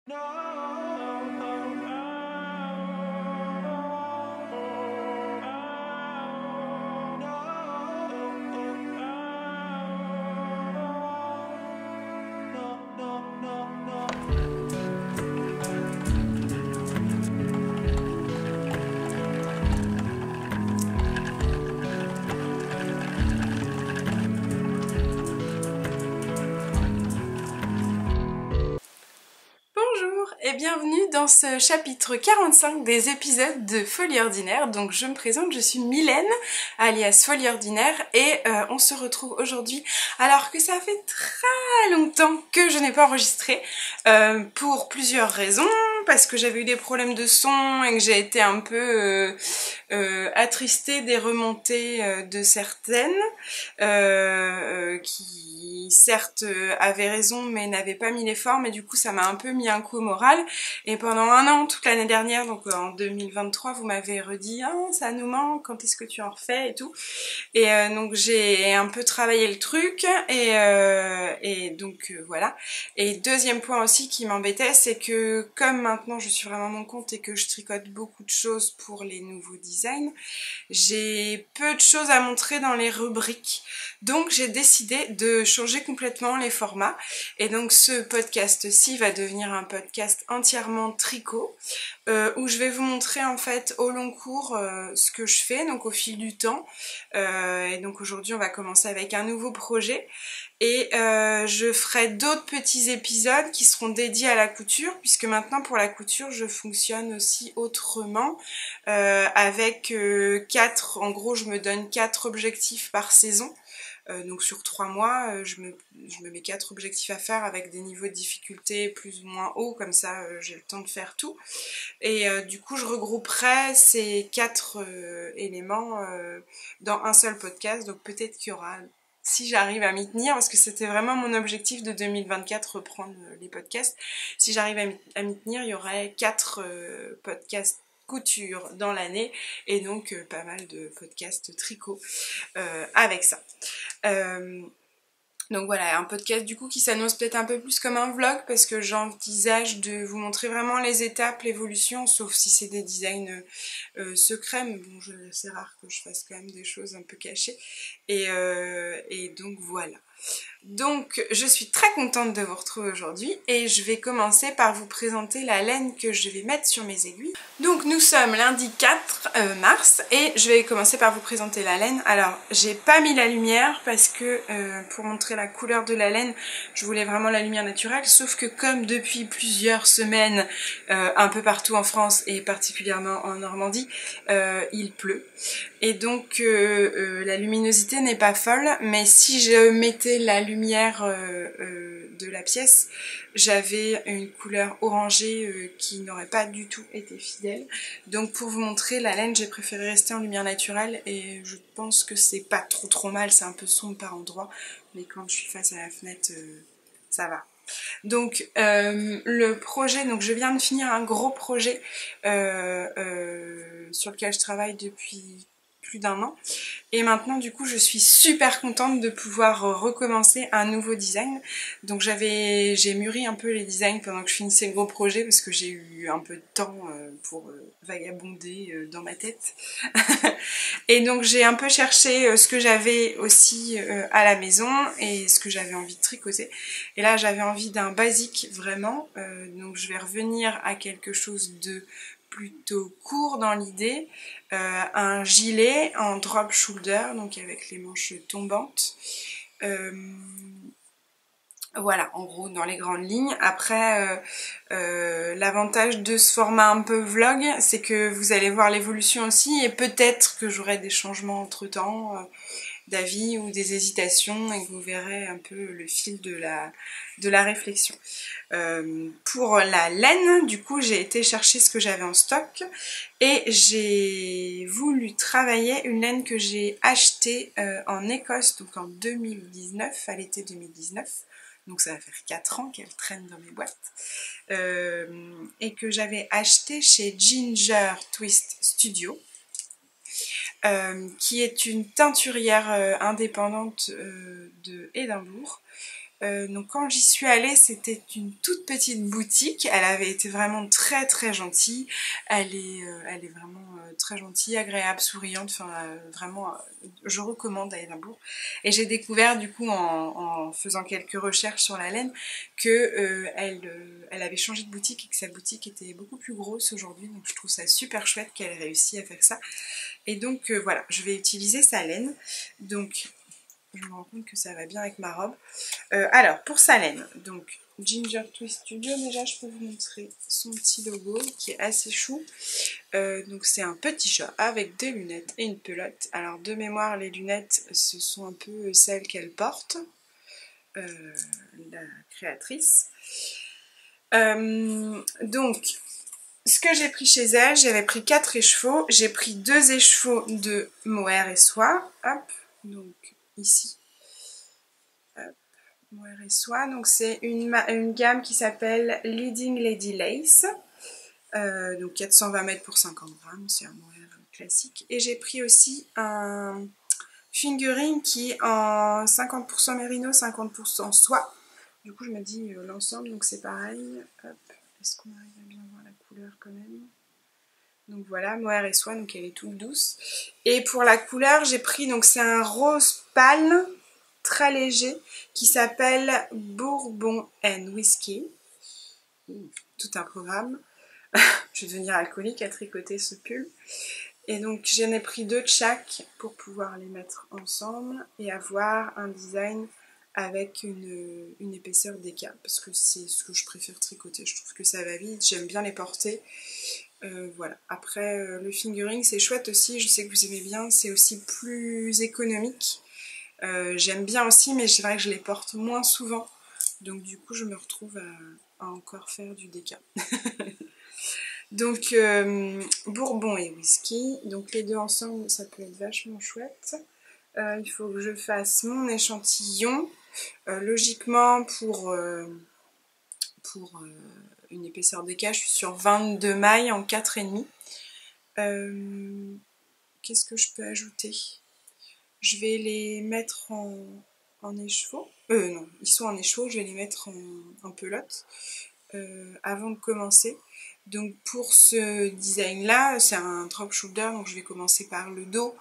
Bonjour et bienvenue dans ce chapitre 45 des épisodes de Folie Ordinaire. Donc je me présente, je suis Mylène, alias Folie Ordinaire, et on se retrouve aujourd'hui alors que ça fait très longtemps que je n'ai pas enregistré, pour plusieurs raisons. Parce que j'avais eu des problèmes de son et que j'ai été un peu attristée des remontées de certaines qui certes avaient raison mais n'avaient pas mis l'effort, mais du coup ça m'a un peu mis un coup au moral. Et pendant un an, toute l'année dernière, donc en 2023, vous m'avez redit « Ah, ça nous manque, quand est-ce que tu en refais ?» et tout. Et donc j'ai un peu travaillé le truc et donc voilà. Et deuxième point aussi qui m'embêtait, c'est que comme maintenant je suis vraiment à mon compte et que je tricote beaucoup de choses pour les nouveaux designs, j'ai peu de choses à montrer dans les rubriques. Donc j'ai décidé de changer complètement les formats. Et donc ce podcast-ci va devenir un podcast entièrement tricot, où je vais vous montrer en fait au long cours ce que je fais, donc au fil du temps. Et donc aujourd'hui on va commencer avec un nouveau projet. Et je ferai d'autres petits épisodes qui seront dédiés à la couture, puisque maintenant pour la couture je fonctionne aussi autrement, avec 4, en gros je me donne 4 objectifs par saison. Donc sur 3 mois, je me mets 4 objectifs à faire avec des niveaux de difficulté plus ou moins hauts, comme ça j'ai le temps de faire tout. Et du coup je regrouperai ces 4 éléments dans un seul podcast, donc peut-être qu'il y aura, si j'arrive à m'y tenir, parce que c'était vraiment mon objectif de 2024, reprendre les podcasts, si j'arrive à m'y tenir, il y aurait 4 podcasts couture dans l'année, et donc pas mal de podcasts tricot avec ça. Donc voilà, un podcast du coup qui s'annonce peut-être un peu plus comme un vlog, parce que j'envisage de vous montrer vraiment les étapes, l'évolution, sauf si c'est des designs secrets, mais bon, c'est rare que je fasse quand même des choses un peu cachées. Et donc voilà. Donc je suis très contente de vous retrouver aujourd'hui et je vais commencer par vous présenter la laine que je vais mettre sur mes aiguilles. Donc nous sommes lundi 4 mars et je vais commencer par vous présenter la laine. Alors j'ai pas mis la lumière parce que pour montrer la couleur de la laine, je voulais vraiment la lumière naturelle, sauf que comme depuis plusieurs semaines un peu partout en France et particulièrement en Normandie, il pleut. Et donc la luminosité n'est pas folle, mais si je mettais la lumière de la pièce, j'avais une couleur orangée qui n'aurait pas du tout été fidèle. Donc pour vous montrer la laine, j'ai préféré rester en lumière naturelle et je pense que c'est pas trop mal, c'est un peu sombre par endroits, mais quand je suis face à la fenêtre, ça va. Donc le projet, donc je viens de finir un gros projet sur lequel je travaille depuis plus d'un an, et maintenant du coup je suis super contente de pouvoir recommencer un nouveau design. Donc j'ai mûri un peu les designs pendant que je finissais le gros projet, parce que j'ai eu un peu de temps pour vagabonder dans ma tête. Et donc j'ai un peu cherché ce que j'avais aussi à la maison et ce que j'avais envie de tricoter. Et là j'avais envie d'un basique vraiment, donc je vais revenir à quelque chose de plutôt court dans l'idée, un gilet en drop shoulder, donc avec les manches tombantes. Voilà, en gros, dans les grandes lignes. Après, l'avantage de ce format un peu vlog, c'est que vous allez voir l'évolution aussi, et peut-être que j'aurai des changements entre-temps d'avis ou des hésitations, et que vous verrez un peu le fil de la réflexion. Pour la laine, du coup, j'ai été chercher ce que j'avais en stock, et j'ai voulu travailler une laine que j'ai achetée en Écosse, donc en 2019, à l'été 2019. Donc ça va faire 4 ans qu'elle traîne dans mes boîtes, et que j'avais acheté chez Ginger Twist Studio, qui est une teinturière indépendante de Édimbourg, Donc quand j'y suis allée, c'était une toute petite boutique. Elle avait été vraiment très très gentille. Elle est vraiment très gentille, agréable, souriante. Enfin vraiment, je recommande à Édimbourg. Et j'ai découvert du coup en faisant quelques recherches sur la laine que elle avait changé de boutique et que sa boutique était beaucoup plus grosse aujourd'hui. Donc je trouve ça super chouette qu'elle ait réussi à faire ça. Et donc voilà, je vais utiliser sa laine. Donc je me rends compte que ça va bien avec ma robe. Alors, pour sa laine, donc Ginger Twist Studio, déjà je peux vous montrer son petit logo qui est assez chou. Donc c'est un petit chat avec des lunettes et une pelote. Alors de mémoire, les lunettes, ce sont un peu celles qu'elle porte, la créatrice. Donc, ce que j'ai pris chez elle, j'avais pris 4 écheveaux. J'ai pris 2 écheveaux de mohair et soie. Hop, donc ici. Mohair et soie, donc c'est une gamme qui s'appelle Leading Lady Lace, donc 420 mètres pour 50 grammes, c'est un mohair classique. Et j'ai pris aussi un fingering qui est en 50% mérino, 50% soie. Du coup je me dis l'ensemble, donc c'est pareil. Est-ce qu'on arrive à bien voir la couleur quand même? Donc voilà, mohair et soie, donc elle est toute douce. Et pour la couleur, j'ai pris, donc c'est un rose pâle, très léger, qui s'appelle Bourbon and Whisky. Tout un programme. Je vais devenir alcoolique à tricoter ce pull. Et donc j'en ai pris 2 de chaque pour pouvoir les mettre ensemble et avoir un design avec une épaisseur d'écart. Parce que c'est ce que je préfère tricoter. Je trouve que ça va vite, j'aime bien les porter. Voilà. Après le fingering c'est chouette aussi, je sais que vous aimez bien, c'est aussi plus économique. J'aime bien aussi, mais c'est vrai que je les porte moins souvent. Donc du coup je me retrouve à encore faire du déca. Donc bourbon et whisky, donc les deux ensemble ça peut être vachement chouette. Il faut que je fasse mon échantillon. Logiquement pour une épaisseur d'écart, je suis sur 22 mailles en 4,5. Qu'est-ce que je peux ajouter? Je vais les mettre en écheveau. Non, ils sont en écheveau, je vais les mettre en pelote avant de commencer. Donc pour ce design là, c'est un drop shoulder, donc je vais commencer par le dos.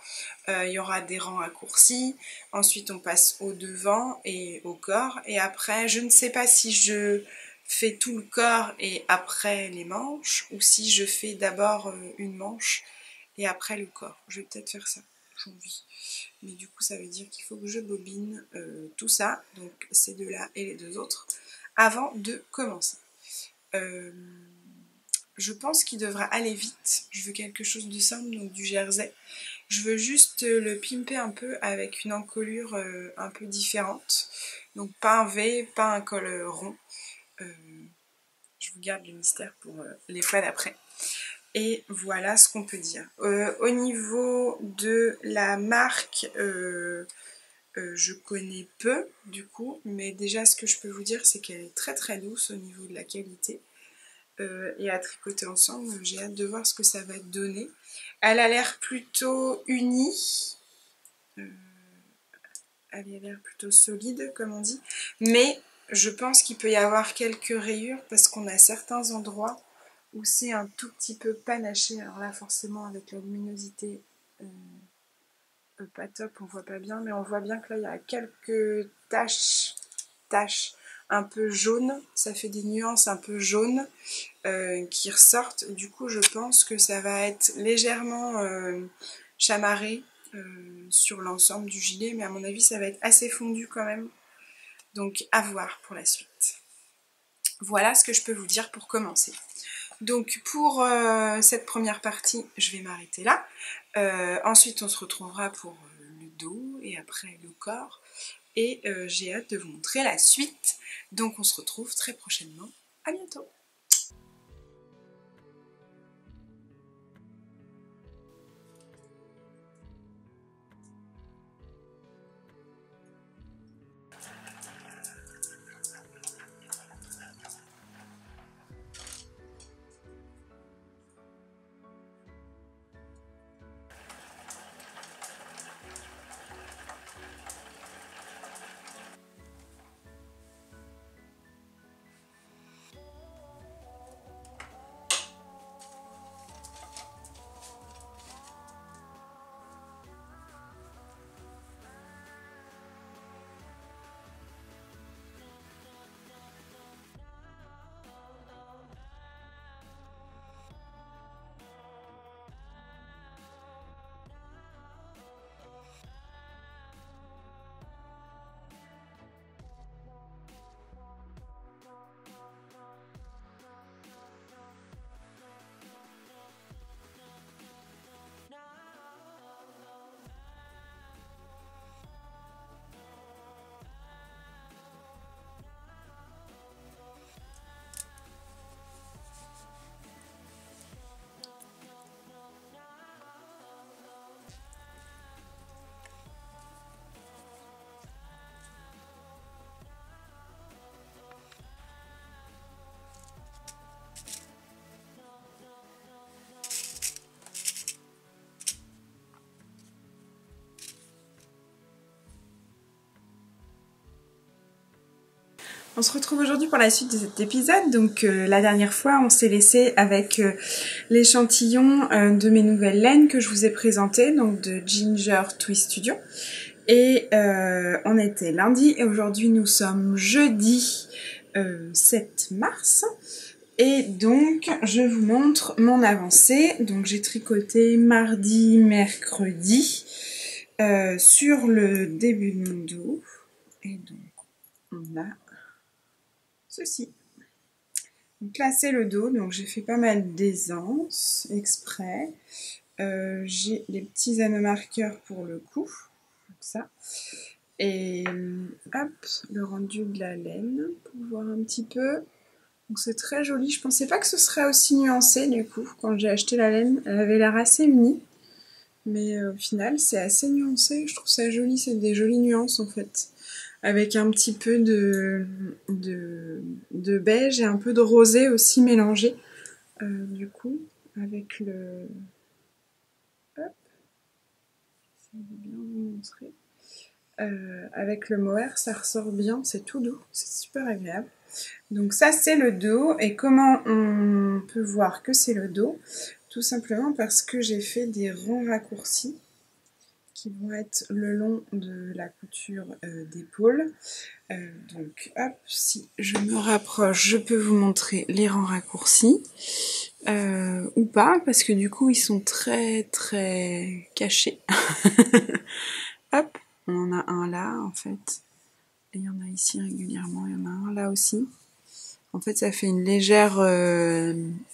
Il y aura des rangs raccourcis, ensuite on passe au devant et au corps, et après je ne sais pas si je fais tout le corps et après les manches, ou si je fais d'abord une manche et après le corps. Je vais peut-être faire ça, j'ai envie. Mais du coup ça veut dire qu'il faut que je bobine tout ça, donc ces deux là et les deux autres, avant de commencer. Je pense qu'il devra aller vite. Je veux quelque chose de simple, donc du jersey. Je veux juste le pimper un peu avec une encolure un peu différente. Donc pas un V, pas un col rond. Je vous garde le mystère pour les fois d'après. Et voilà ce qu'on peut dire. Au niveau de la marque, je connais peu du coup, mais déjà ce que je peux vous dire c'est qu'elle est très très douce au niveau de la qualité. Et à tricoter ensemble, j'ai hâte de voir ce que ça va donner. Elle a l'air plutôt unie, elle a l'air plutôt solide comme on dit, mais je pense qu'il peut y avoir quelques rayures parce qu'on a certains endroits où c'est un tout petit peu panaché. Alors là forcément avec la luminosité pas top, on voit pas bien, mais on voit bien que là il y a quelques taches un peu jaunes, ça fait des nuances un peu jaunes qui ressortent. Du coup je pense que ça va être légèrement chamarré sur l'ensemble du gilet, mais à mon avis ça va être assez fondu quand même, donc à voir pour la suite. Voilà ce que je peux vous dire pour commencer. Donc pour cette première partie je vais m'arrêter là. Ensuite on se retrouvera pour le dos et après le corps, et j'ai hâte de vous montrer la suite, donc on se retrouve très prochainement. À bientôt. On se retrouve aujourd'hui pour la suite de cet épisode. Donc la dernière fois, on s'est laissé avec l'échantillon de mes nouvelles laines que je vous ai présentées, donc de Ginger Twist Studio. Et on était lundi et aujourd'hui nous sommes jeudi 7 mars. Et donc je vous montre mon avancée. Donc j'ai tricoté mardi, mercredi sur le début de mon dos. Et donc on a ceci. Donc là c'est le dos, donc j'ai fait pas mal d'aisance exprès. J'ai les petits anneaux marqueurs pour le cou, comme ça. Et hop, le rendu de la laine pour voir un petit peu. Donc c'est très joli. Je pensais pas que ce serait aussi nuancé du coup. Quand j'ai acheté la laine, elle avait l'air assez unie. Mais au final, c'est assez nuancé. Je trouve ça joli. C'est des jolies nuances en fait. Avec un petit peu de beige et un peu de rosé aussi mélangé. Du coup, avec le... Hop. J'essaie de bien vous montrer. Avec le mohair, ça ressort bien. C'est tout doux. C'est super agréable. Donc ça, c'est le dos. Et comment on peut voir que c'est le dos? Tout simplement parce que j'ai fait des ronds raccourcis qui vont être le long de la couture d'épaule. Donc hop, si je me rapproche, je peux vous montrer les rangs raccourcis. Ou pas, parce que du coup ils sont très très cachés. Hop, on en a un là en fait. Et il y en a ici régulièrement, il y en a un là aussi. En fait ça fait une légère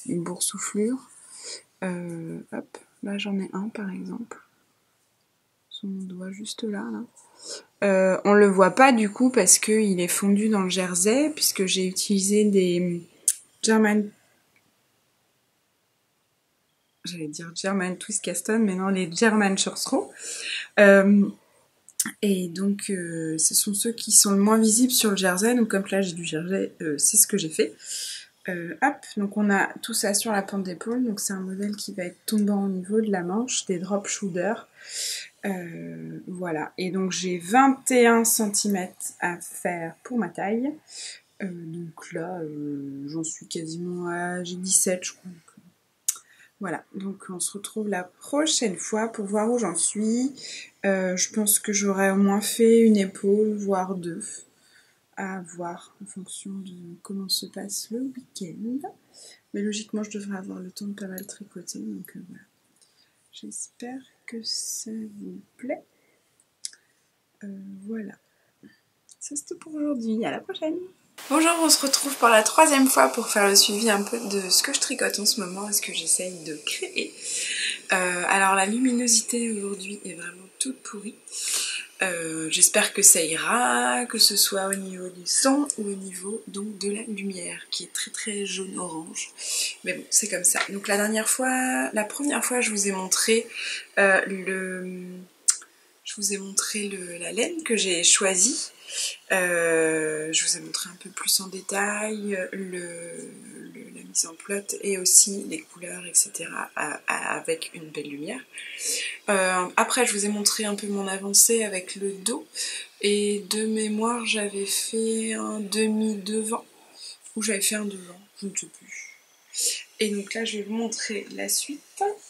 boursouflure. Hop, là j'en ai un par exemple. Sur mon doigt juste là. On le voit pas du coup parce qu'il est fondu dans le jersey, puisque j'ai utilisé des German... J'allais dire German Twist Custom, mais non, les German Short Row. Et donc, ce sont ceux qui sont le moins visibles sur le jersey. Donc, comme là, j'ai du jersey, c'est ce que j'ai fait. Hop, donc on a tout ça sur la pente d'épaule. Donc, c'est un modèle qui va être tombant au niveau de la manche, des drop shoulders. Voilà. Et donc, j'ai 21 cm à faire pour ma taille. Donc là, j'en suis quasiment à... J'ai 17, je crois. Voilà, donc on se retrouve la prochaine fois pour voir où j'en suis. Je pense que j'aurais au moins fait une épaule, voire deux, à voir en fonction de comment se passe le week-end. Mais logiquement, je devrais avoir le temps de pas mal tricoter, donc voilà. J'espère que ça vous plaît. Voilà. Ça c'est tout pour aujourd'hui, à la prochaine! Bonjour, on se retrouve pour la troisième fois pour faire le suivi un peu de ce que je tricote en ce moment et ce que j'essaye de créer. Alors la luminosité aujourd'hui est vraiment toute pourrie. J'espère que ça ira, que ce soit au niveau du son ou au niveau donc de la lumière qui est très très jaune-orange. Mais bon, c'est comme ça. Donc la première fois, je vous ai montré la laine que j'ai choisie. Je vous ai montré un peu plus en détail la mise en plot et aussi les couleurs, etc. Avec une belle lumière. Après, je vous ai montré un peu mon avancée avec le dos. Et de mémoire, j'avais fait un demi-devant. Ou j'avais fait un devant, je ne sais plus. Et donc là, je vais vous montrer la suite.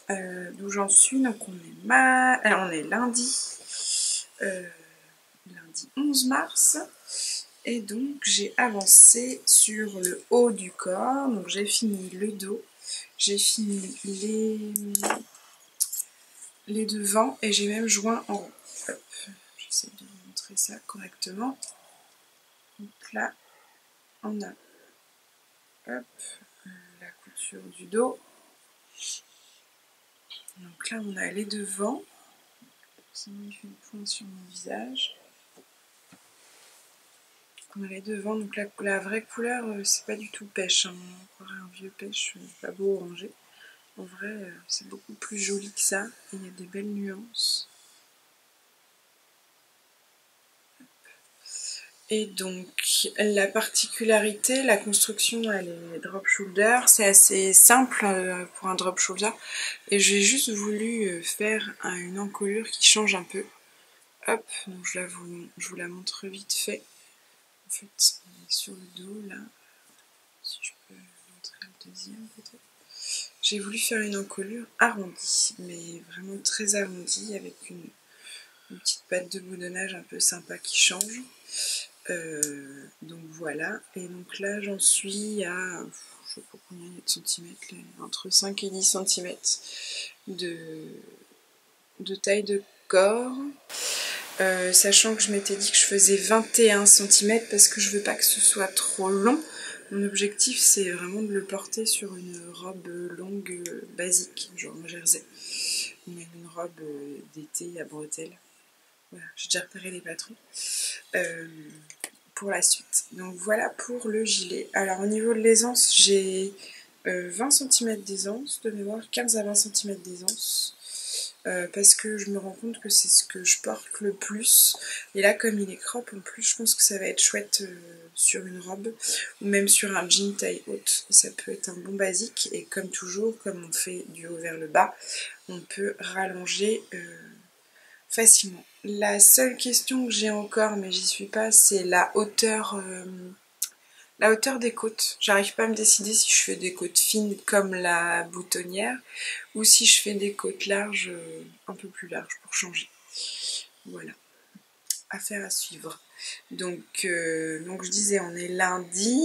D'où j'en suis. Donc alors, on est lundi. Lundi 11 mars. Et donc j'ai avancé sur le haut du corps. Donc j'ai fini le dos. J'ai fini les devants et j'ai même joint en haut. Hop, j'essaie de vous montrer ça correctement. Donc là, on a hop, la couture du dos. Donc là, on a les devants. Sinon, il fait une pointe sur mon visage. On a les devants. Donc la vraie couleur, c'est pas du tout pêche. Hein. On croirait un vieux pêche pas beau orangé. En vrai, c'est beaucoup plus joli que ça. Et il y a des belles nuances. Et donc, la particularité, la construction, elle est drop shoulder. C'est assez simple pour un drop shoulder. Et j'ai juste voulu faire une encolure qui change un peu. Hop, donc je vous la montre vite fait. En fait, on est sur le dos là. Si je peux montrer le deuxième peut-être. J'ai voulu faire une encolure arrondie, mais vraiment très arrondie, avec une petite patte de boudonnage un peu sympa qui change. Donc voilà, et donc là j'en suis à, je sais pas combien il y a de centimètres, là, entre 5 et 10 centimètres de taille de corps. Sachant que je m'étais dit que je faisais 21 cm parce que je veux pas que ce soit trop long. Mon objectif c'est vraiment de le porter sur une robe longue basique, genre en jersey. Ou même une robe d'été à bretelles. Voilà, j'ai déjà repéré les patrons. Pour la suite. Donc voilà pour le gilet. Alors au niveau de l'aisance, j'ai 20 cm d'aisance de mémoire, 15 à 20 cm d'aisance. Parce que je me rends compte que c'est ce que je porte le plus. Et là, comme il est crop, en plus, je pense que ça va être chouette sur une robe ou même sur un jean taille haute. Ça peut être un bon basique. Et comme toujours, comme on fait du haut vers le bas, on peut rallonger facilement. La seule question que j'ai encore, mais j'y suis pas, c'est la hauteur des côtes. J'arrive pas à me décider si je fais des côtes fines comme la boutonnière ou si je fais des côtes larges, un peu plus larges pour changer. Voilà, affaire à suivre. Donc je disais, on est lundi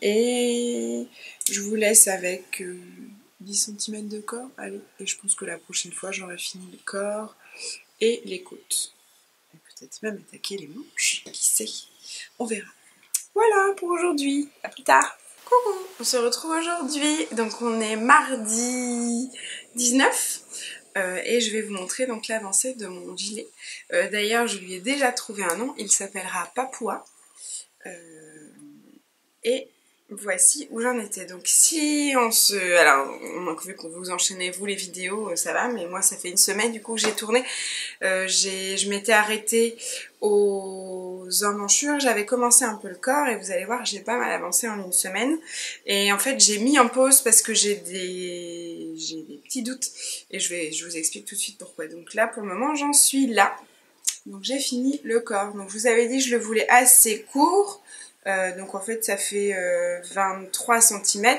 et je vous laisse avec 10 cm de corps. Allez, et je pense que la prochaine fois j'aurai fini le corps et les côtes. Et peut-être même attaquer les manches, qui sait, on verra. Voilà pour aujourd'hui, à plus tard. Coucou, on se retrouve aujourd'hui, donc on est mardi 19 et je vais vous montrer donc l'avancée de mon gilet. D'ailleurs je lui ai déjà trouvé un nom, il s'appellera Papua et voici où j'en étais. Donc si on se... Alors, vu qu'on vous enchaînez vous les vidéos, ça va, mais moi ça fait une semaine du coup que j'ai tourné. Je m'étais arrêtée aux emmanchures, j'avais commencé un peu le corps et vous allez voir, j'ai pas mal avancé en une semaine. Et en fait j'ai mis en pause parce que j'ai des petits doutes et je vous explique tout de suite pourquoi. Donc là pour le moment j'en suis là. Donc j'ai fini le corps. Donc je vous avais dit je le voulais assez court. Donc en fait ça fait 23 cm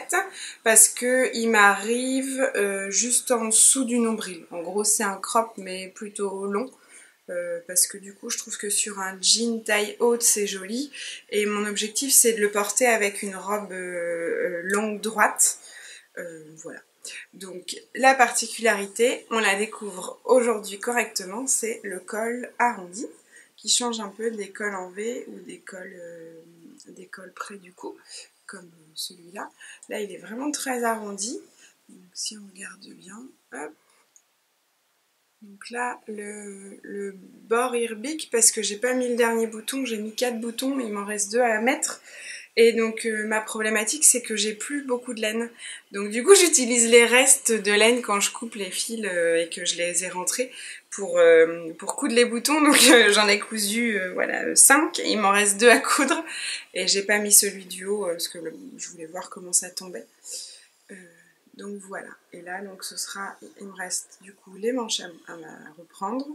parce que il m'arrive juste en dessous du nombril. En gros c'est un crop mais plutôt long parce que du coup je trouve que sur un jean taille haute c'est joli et mon objectif c'est de le porter avec une robe longue droite. Voilà. Donc la particularité, on la découvre aujourd'hui correctement, c'est le col arrondi qui change un peu des cols en V ou des cols près du cou, comme celui-là. Là, il est vraiment très arrondi. Donc si on regarde bien, hop. Donc là, le bord irbique, parce que j'ai pas mis le dernier bouton, j'ai mis 4 boutons, mais il m'en reste 2 à mettre. Et donc ma problématique c'est que j'ai plus beaucoup de laine. Donc du coup j'utilise les restes de laine quand je coupe les fils et que je les ai rentrés pour coudre les boutons. Donc j'en ai cousu voilà 5, il m'en reste 2 à coudre. Et j'ai pas mis celui du haut parce que je voulais voir comment ça tombait. Donc voilà. Et là donc ce sera, il me reste du coup les manches à reprendre.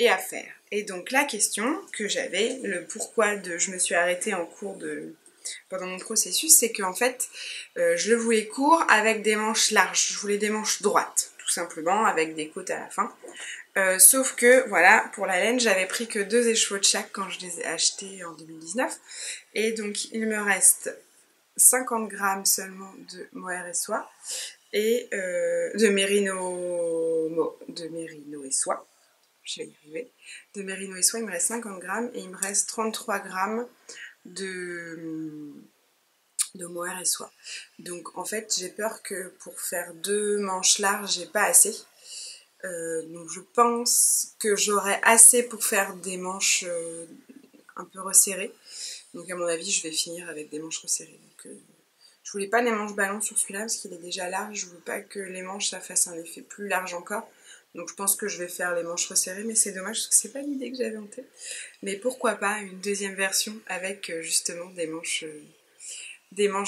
Et à faire. Et donc la question que j'avais, le pourquoi je me suis arrêtée en cours pendant mon processus, c'est qu'en fait je le voulais court avec des manches larges, je voulais des manches droites, tout simplement, avec des côtes à la fin. Sauf que voilà, pour la laine, j'avais pris que 2 écheveaux de chaque quand je les ai achetés en 2019. Et donc il me reste 50 grammes seulement de mohair et soie et de mérino et soie. Je vais y arriver. De mérino et soie, il me reste 50 grammes et il me reste 33 grammes de mohair et soie. Donc en fait, j'ai peur que pour faire 2 manches larges, j'ai pas assez. Donc je pense que j'aurai assez pour faire des manches un peu resserrées. Donc à mon avis, je vais finir avec des manches resserrées. Donc, je voulais pas les manches ballon sur celui-là parce qu'il est déjà large. Je veux pas que les manches ça fasse un effet plus large encore. Donc je pense que je vais faire les manches resserrées, mais c'est dommage parce que c'est pas l'idée que j'avais en tête. Mais pourquoi pas une deuxième version avec justement des manches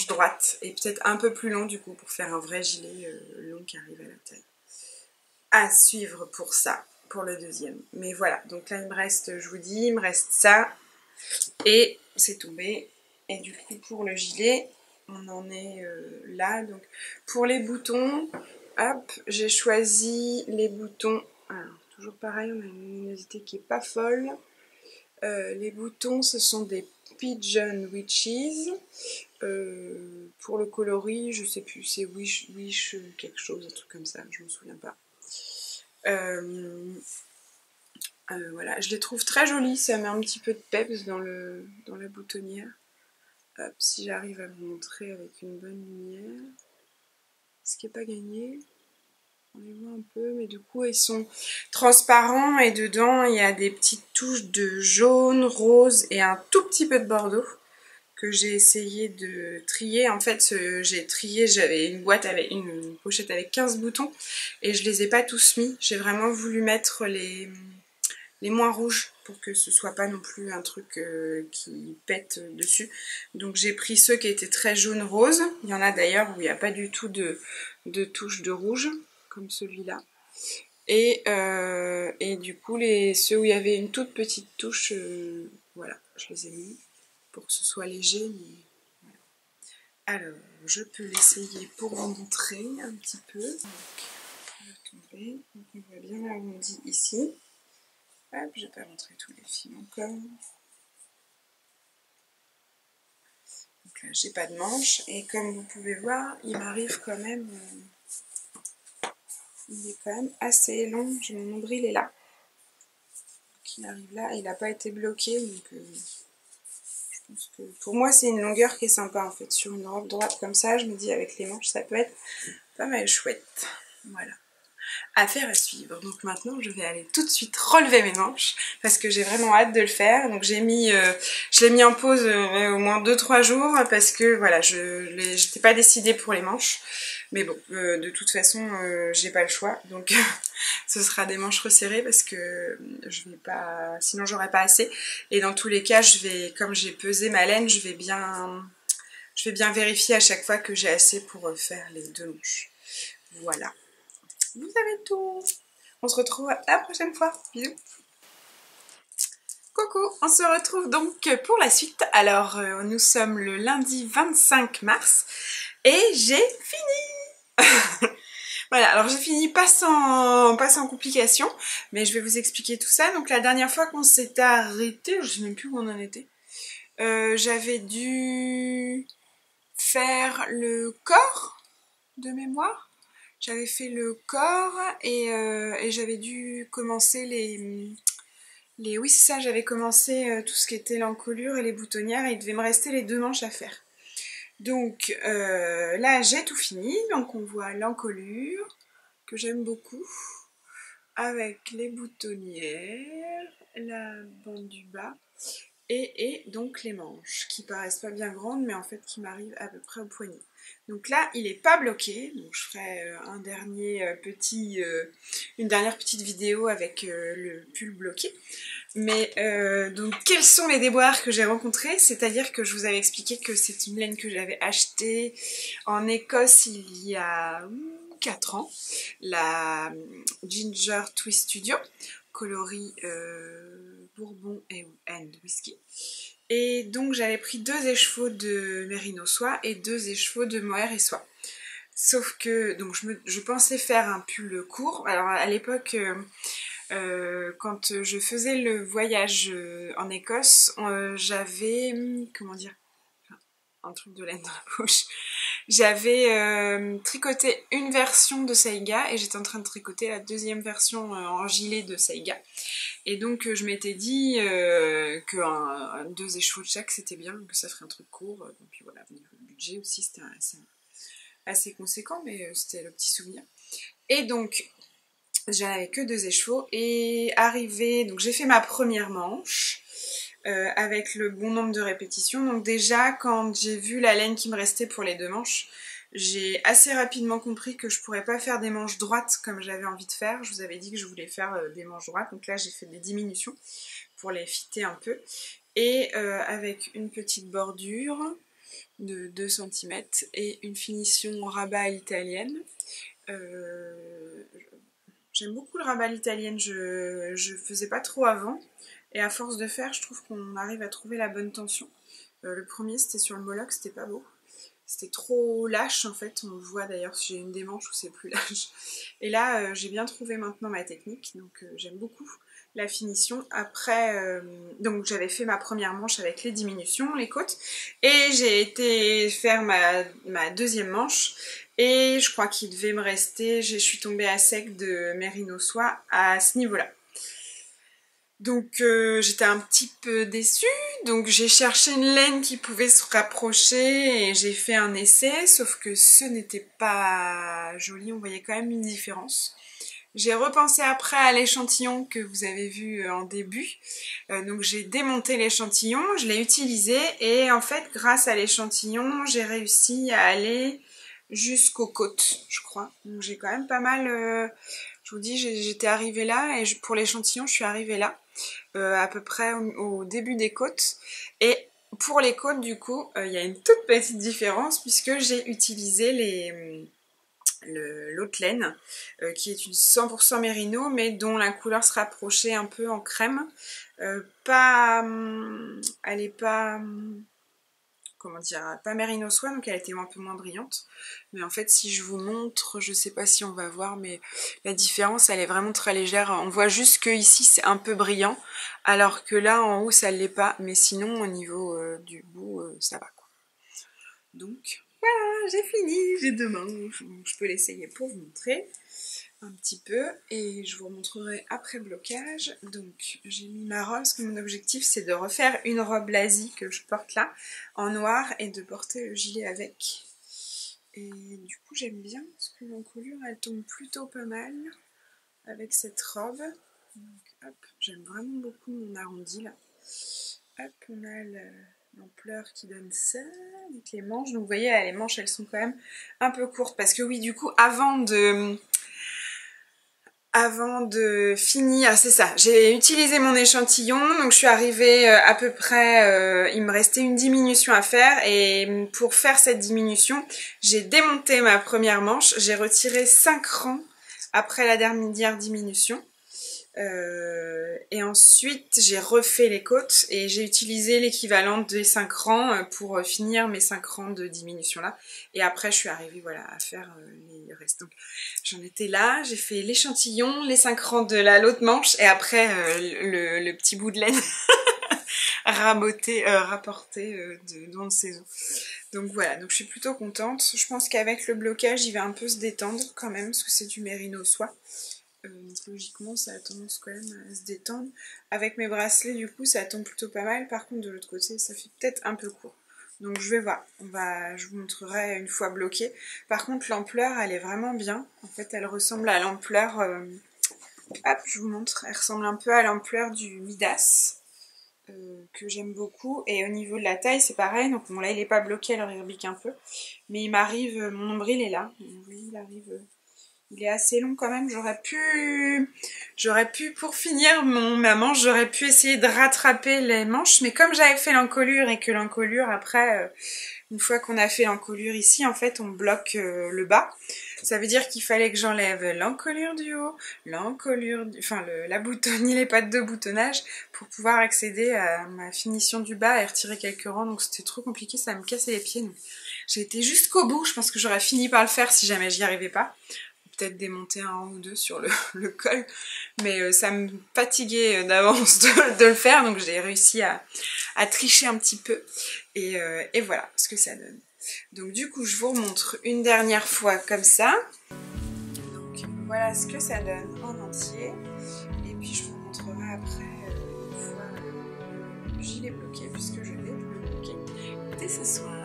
droites et peut-être un peu plus long du coup pour faire un vrai gilet long qui arrive à la taille. À suivre pour ça, pour le deuxième. Mais voilà, donc là il me reste, je vous dis, il me reste ça et c'est tombé. Et du coup pour le gilet, on en est là. Donc pour les boutons, hop, j'ai choisi les boutons. Alors toujours pareil, on a une luminosité qui est pas folle. Les boutons, ce sont des Pigeon Witches. Pour le coloris, je sais plus, c'est Wish quelque chose, un truc comme ça, je me souviens pas. Voilà, je les trouve très jolies, ça met un petit peu de peps dans la boutonnière. Hop, si j'arrive à vous montrer avec une bonne lumière, ce qui n'est pas gagné. On les voit un peu, mais du coup ils sont transparents et dedans il y a des petites touches de jaune, rose et un tout petit peu de bordeaux que j'ai essayé de trier. En fait j'ai trié, j'avais une boîte avec une pochette avec 15 boutons et je les ai pas tous mis. J'ai vraiment voulu mettre les moins rouges pour que ce soit pas non plus un truc qui pète dessus. Donc j'ai pris ceux qui étaient très jaune rose. Il y en a d'ailleurs où il n'y a pas du tout de touche de rouge comme celui-là. Et du coup ceux où il y avait une toute petite touche, voilà, je les ai mis pour que ce soit léger. Mais voilà. Alors je peux l'essayer pour vous montrer un petit peu. Donc, on voit bien l'arrondi ici. Hop, je vais pas montrer tous les fils encore. Donc là, j'ai pas de manche. Et comme vous pouvez voir, il m'arrive quand même... il est quand même assez long. Mon nombril est là. Donc il arrive là. Il n'a pas été bloqué. Donc je pense que... Pour moi, c'est une longueur qui est sympa en fait. Sur une robe droite comme ça, je me dis avec les manches, ça peut être pas mal chouette. Voilà. Affaire à suivre. Donc maintenant je vais aller tout de suite relever mes manches parce que j'ai vraiment hâte de le faire. Donc je l'ai mis en pause au moins 2-3 jours parce que voilà, je n'étais pas décidée pour les manches. Mais bon, de toute façon j'ai pas le choix. Donc ce sera des manches resserrées parce que je vais pas, sinon j'aurais pas assez. Et dans tous les cas, comme j'ai pesé ma laine, je vais bien vérifier à chaque fois que j'ai assez pour faire les 2 manches. Voilà. Vous avez tout. On se retrouve la prochaine fois. Bisous. Coucou, on se retrouve donc pour la suite. Alors, nous sommes le lundi 25 mars et j'ai fini. Voilà, alors j'ai fini pas sans complications, mais je vais vous expliquer tout ça. Donc la dernière fois qu'on s'était arrêté, je sais même plus où on en était, j'avais dû faire le corps de mémoire. J'avais fait le corps et j'avais dû commencer oui c'est ça, j'avais commencé tout ce qui était l'encolure et les boutonnières et il devait me rester les 2 manches à faire. Donc là j'ai tout fini, donc on voit l'encolure que j'aime beaucoup avec les boutonnières, la bande du bas et donc les manches qui paraissent pas bien grandes mais en fait qui m'arrivent à peu près au poignet. Donc là il est pas bloqué, donc je ferai une dernière petite vidéo avec le pull bloqué. Mais donc quels sont les déboires que j'ai rencontrés? C'est-à-dire que je vous avais expliqué que c'est une laine que j'avais achetée en Écosse il y a 4 ans, la Ginger Twist Studio, coloris bourbon and whisky. Et donc j'avais pris 2 écheveaux de mérino soie et 2 écheveaux de mohair et soie. Sauf que donc je pensais faire un pull court. Alors à l'époque, quand je faisais le voyage en Écosse, j'avais, comment dire, un truc de laine dans la bouche. J'avais tricoté une version de Saiga et j'étais en train de tricoter la 2e version en gilet de Saiga. Et donc je m'étais dit que 2 écheveaux de chaque c'était bien, que ça ferait un truc court. Et puis voilà, le budget aussi c'était assez conséquent, mais c'était le petit souvenir. Et donc j'en avais que 2 écheveaux et arrivé, donc j'ai fait ma première manche avec le bon nombre de répétitions. Donc déjà quand j'ai vu la laine qui me restait pour les 2 manches, j'ai assez rapidement compris que je pourrais pas faire des manches droites comme j'avais envie de faire. Je vous avais dit que je voulais faire des manches droites, donc là j'ai fait des diminutions pour les fitter un peu. Et avec une petite bordure de 2 cm et une finition rabat italienne. J'aime beaucoup le rabat italienne, je faisais pas trop avant. Et à force de faire, je trouve qu'on arrive à trouver la bonne tension. Le premier c'était sur le Moloch, c'était pas beau. C'était trop lâche en fait, on le voit d'ailleurs si j'ai une des manches où c'est plus lâche. Et là j'ai bien trouvé maintenant ma technique, donc j'aime beaucoup la finition. Après, donc j'avais fait ma première manche avec les diminutions, les côtes, et j'ai été faire ma deuxième manche, et je crois qu'il devait me rester, je suis tombée à sec de Merino soie à ce niveau-là. Donc j'étais un petit peu déçue, donc j'ai cherché une laine qui pouvait se rapprocher et j'ai fait un essai, sauf que ce n'était pas joli, on voyait quand même une différence. J'ai repensé après à l'échantillon que vous avez vu en début, donc j'ai démonté l'échantillon, je l'ai utilisé et en fait grâce à l'échantillon j'ai réussi à aller jusqu'aux côtes, je crois. Donc j'ai quand même pas mal, je vous dis j'étais arrivée là et pour l'échantillon je suis arrivée là. À peu près au début des côtes, et pour les côtes du coup il y a une toute petite différence puisque j'ai utilisé l'autre laine qui est une 100% mérino mais dont la couleur se rapprochait un peu en crème, elle est pas comment dire, pas mérino soie, donc elle était un peu moins brillante. Mais en fait, si je vous montre, je sais pas si on va voir, mais la différence, elle est vraiment très légère. On voit juste que ici, c'est un peu brillant, alors que là, en haut, ça l'est pas. Mais sinon, au niveau du bout, ça va, quoi. Donc, voilà, j'ai fini, j'ai deux manches. Je peux l'essayer pour vous montrer un petit peu et je vous remontrerai après blocage. Donc j'ai mis ma robe parce que mon objectif c'est de refaire une robe lasie que je porte là en noir et de porter le gilet avec. Et du coup j'aime bien parce que l'encolure elle tombe plutôt pas mal avec cette robe. Donc hop, j'aime vraiment beaucoup mon arrondi là. Hop, on a l'ampleur qui donne ça avec les manches. Donc vous voyez là, les manches elles sont quand même un peu courtes parce que oui du coup avant de finir, c'est ça, j'ai utilisé mon échantillon, donc je suis arrivée à peu près, il me restait une diminution à faire et pour faire cette diminution, j'ai démonté ma première manche, j'ai retiré 5 rangs après la dernière diminution. Et ensuite j'ai refait les côtes et j'ai utilisé l'équivalent des 5 rangs pour finir mes 5 rangs de diminution là, et après je suis arrivée voilà à faire les restes. Donc j'en étais là, j'ai fait l'échantillon, les 5 rangs de l'autre manche et après le petit bout de laine rapporté dans le saison. Donc voilà, donc je suis plutôt contente. Je pense qu'avec le blocage il va un peu se détendre quand même parce que c'est du mérino soie. Donc logiquement ça a tendance quand même à se détendre. Avec mes bracelets du coup ça tombe plutôt pas mal, par contre de l'autre côté ça fait peut-être un peu court. Donc je vais voir, je vous montrerai une fois bloqué. Par contre l'ampleur elle est vraiment bien, en fait elle ressemble à l'ampleur, hop je vous montre, elle ressemble un peu à l'ampleur du Midas. Que j'aime beaucoup, et au niveau de la taille c'est pareil, donc bon là il est pas bloqué, alors il rebique un peu, mais il m'arrive, mon nombril est là, oui il arrive. Il est assez long quand même, j'aurais pu pour finir ma manche, j'aurais pu essayer de rattraper les manches, mais comme j'avais fait l'encolure et que l'encolure après, une fois qu'on a fait l'encolure ici, en fait on bloque le bas. Ça veut dire qu'il fallait que j'enlève l'encolure du haut, l'encolure, la boutonnière, les pattes de boutonnage pour pouvoir accéder à ma finition du bas et retirer quelques rangs, donc c'était trop compliqué, ça me cassait les pieds. J'ai été jusqu'au bout, je pense que j'aurais fini par le faire si jamais j'y arrivais pas. Peut-être démonter un rang ou deux sur le col, mais ça me fatiguait d'avance de le faire, donc j'ai réussi à tricher un petit peu, et voilà ce que ça donne. Donc du coup je vous remontre une dernière fois comme ça, donc voilà ce que ça donne en entier, et puis je vous montrerai après une fois le gilet bloqué, puisque je vais le bloquer dès ce soir.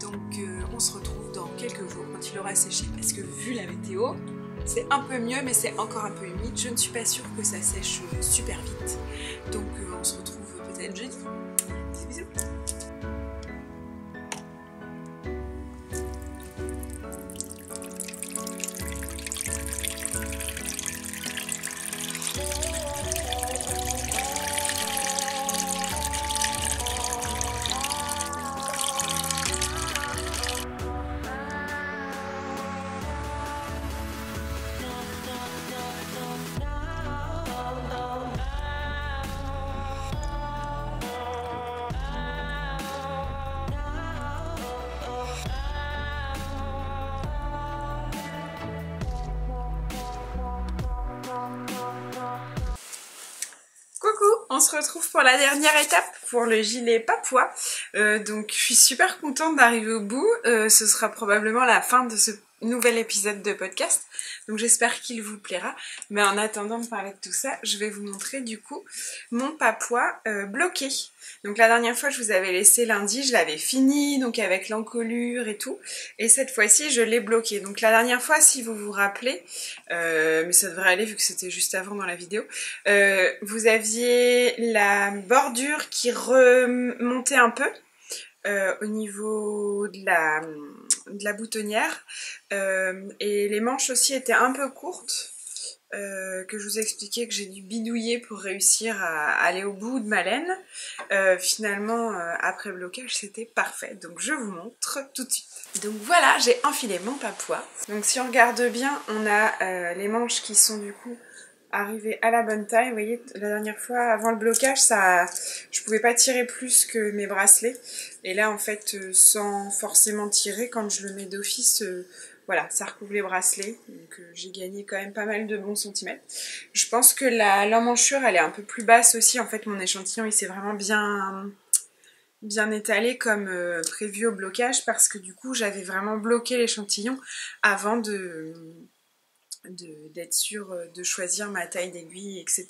Donc on se retrouve dans quelques jours quand il aura séché, parce que vu la météo c'est un peu mieux mais c'est encore un peu humide, je ne suis pas sûre que ça sèche super vite, donc on se retrouve peut-être jeudi. Bisous. On se retrouve pour la dernière étape, pour le gilet Papouas. Donc je suis super contente d'arriver au bout. Ce sera probablement la fin de ce nouvel épisode de podcast. Donc j'espère qu'il vous plaira. Mais en attendant de parler de tout ça, je vais vous montrer du coup mon Papouas bloqué. Donc la dernière fois je vous avais laissé lundi, je l'avais fini, donc avec l'encolure et tout. Et cette fois-ci je l'ai bloqué. Donc la dernière fois, si vous vous rappelez, mais ça devrait aller vu que c'était juste avant dans la vidéo, vous aviez la bordure qui remontait un peu au niveau de la boutonnière. Et les manches aussi étaient un peu courtes. Que je vous ai expliqué que j'ai dû bidouiller pour réussir à aller au bout de ma laine. Finalement, après blocage, c'était parfait. Donc je vous montre tout de suite. Donc voilà, j'ai enfilé mon Papouas. Donc si on regarde bien, on a les manches qui sont du coup arrivées à la bonne taille. Vous voyez, la dernière fois, avant le blocage, je pouvais pas tirer plus que mes bracelets. Et là, en fait, sans forcément tirer, quand je le mets d'office... voilà, ça recouvre les bracelets, donc j'ai gagné quand même pas mal de bons centimètres. Je pense que l'emmanchure, elle est un peu plus basse aussi. En fait, mon échantillon, il s'est vraiment bien étalé comme prévu au blocage parce que du coup, j'avais vraiment bloqué l'échantillon avant d'être sûre de choisir ma taille d'aiguille, etc.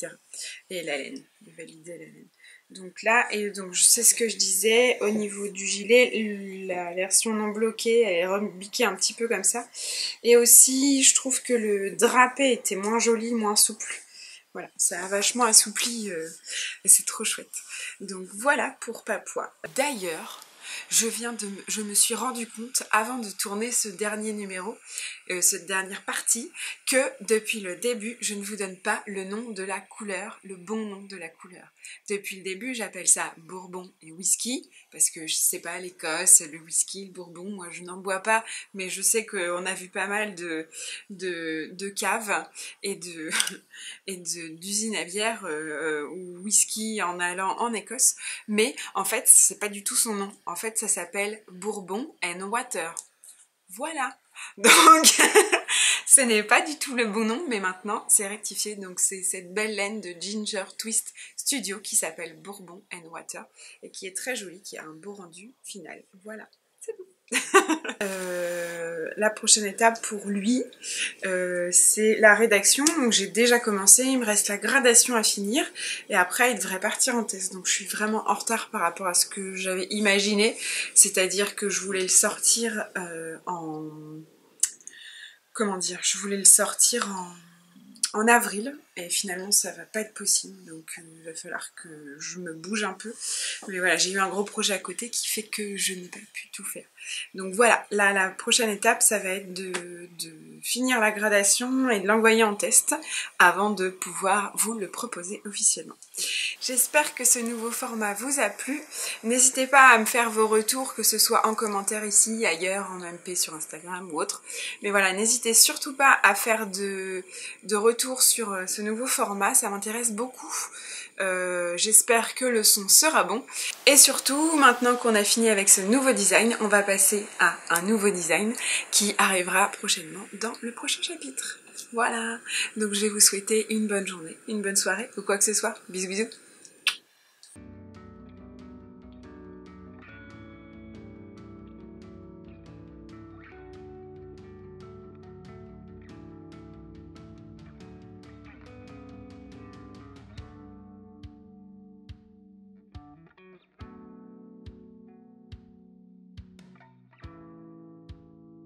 Et la laine, de valider la laine. Donc là, et donc c'est ce que je disais, au niveau du gilet, la version non bloquée, elle est rebiquée un petit peu comme ça. Et aussi, je trouve que le drapé était moins joli, moins souple. Voilà, ça a vachement assoupli et c'est trop chouette. Donc voilà pour Papouas. D'ailleurs, je me suis rendu compte avant de tourner ce dernier numéro, cette dernière partie, que depuis le début, je ne vous donne pas le nom de la couleur, le bon nom de la couleur. Depuis le début, j'appelle ça bourbon et whisky, parce que je sais pas, l'Écosse, le whisky, le bourbon, moi je n'en bois pas, mais je sais qu'on a vu pas mal de caves et d'usines à bière ou whisky en allant en Écosse, mais en fait c'est pas du tout son nom. En fait ça s'appelle Bourbon and Water. Voilà. Donc ce n'est pas du tout le bon nom, mais maintenant c'est rectifié. Donc c'est cette belle laine de Ginger Twist Studio qui s'appelle Bourbon and Water et qui est très jolie, qui a un beau rendu final. Voilà, c'est bon. La prochaine étape pour lui, c'est la rédaction. Donc j'ai déjà commencé, il me reste la gradation à finir et après il devrait partir en test. Donc je suis vraiment en retard par rapport à ce que j'avais imaginé, c'est-à-dire que je voulais le sortir je voulais le sortir en avril et finalement ça va pas être possible, donc il va falloir que je me bouge un peu, mais voilà, j'ai eu un gros projet à côté qui fait que je n'ai pas pu tout faire. Donc voilà, là la prochaine étape ça va être de finir la gradation et de l'envoyer en test avant de pouvoir vous le proposer officiellement. J'espère que ce nouveau format vous a plu. N'hésitez pas à me faire vos retours, que ce soit en commentaire ici, ailleurs, en MP sur Instagram ou autre. Mais voilà, n'hésitez surtout pas à faire de retours sur ce nouveau format, ça m'intéresse beaucoup. J'espère que le son sera bon. Et surtout, maintenant qu'on a fini avec ce nouveau design, on va passer à un nouveau design qui arrivera prochainement dans le prochain chapitre. Voilà, donc je vais vous souhaiter une bonne journée, une bonne soirée ou quoi que ce soit. Bisous bisous.